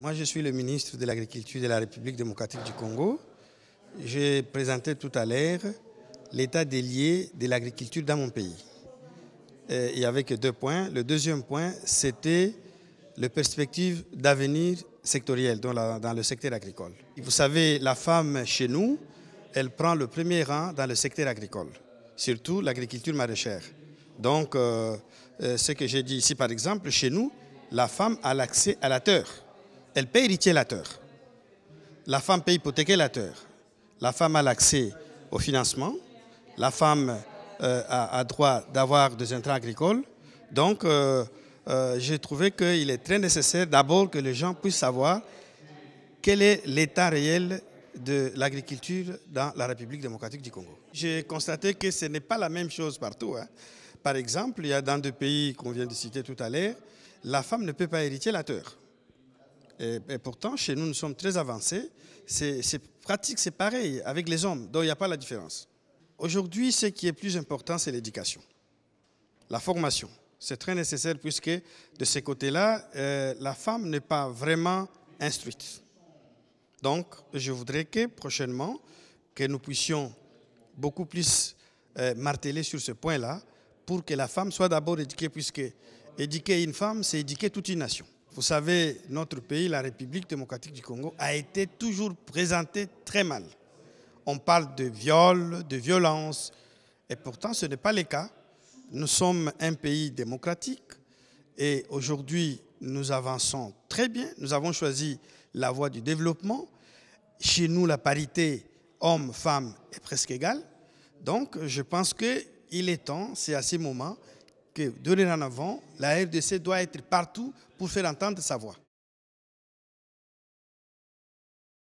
Moi, je suis le ministre de l'Agriculture de la République démocratique du Congo. J'ai présenté tout à l'heure l'état des lieux de l'agriculture dans mon pays. Il y avait que 2 points. Le deuxième point, c'était les perspectives d'avenir sectoriel dans le secteur agricole. Vous savez, la femme chez nous, elle prend le premier rang dans le secteur agricole, surtout l'agriculture maraîchère. Donc, ce que j'ai dit ici, par exemple, chez nous, la femme a l'accès à la terre. Elle paye héritier la terre. La femme paye hypothéquer la terre. La femme a l'accès au financement. La femme a droit d'avoir des intrants agricoles. Donc, j'ai trouvé qu'il est très nécessaire d'abord que les gens puissent savoir quel est l'état réel de l'agriculture dans la République démocratique du Congo. J'ai constaté que ce n'est pas la même chose partout. Par exemple, il y a dans 2 pays qu'on vient de citer tout à l'heure, la femme ne peut pas hériter la terre. Et pourtant, chez nous, nous sommes très avancés. C'est pratique, c'est pareil avec les hommes, donc il n'y a pas la différence. Aujourd'hui, ce qui est plus important, c'est l'éducation, la formation. C'est très nécessaire puisque de ce côté-là, la femme n'est pas vraiment instruite. Donc, je voudrais que prochainement, que nous puissions beaucoup plus marteler sur ce point-là pour que la femme soit d'abord éduquée, puisque éduquer une femme, c'est éduquer toute une nation. Vous savez, notre pays, la République démocratique du Congo, a été toujours présenté très mal. On parle de viol, de violence, et pourtant ce n'est pas le cas. Nous sommes un pays démocratique et aujourd'hui nous avançons très bien. Nous avons choisi la voie du développement. Chez nous, la parité homme-femme est presque égale. Donc je pense qu'il est temps, c'est à ce moment, que dorénavant, la RDC doit être partout pour faire entendre sa voix.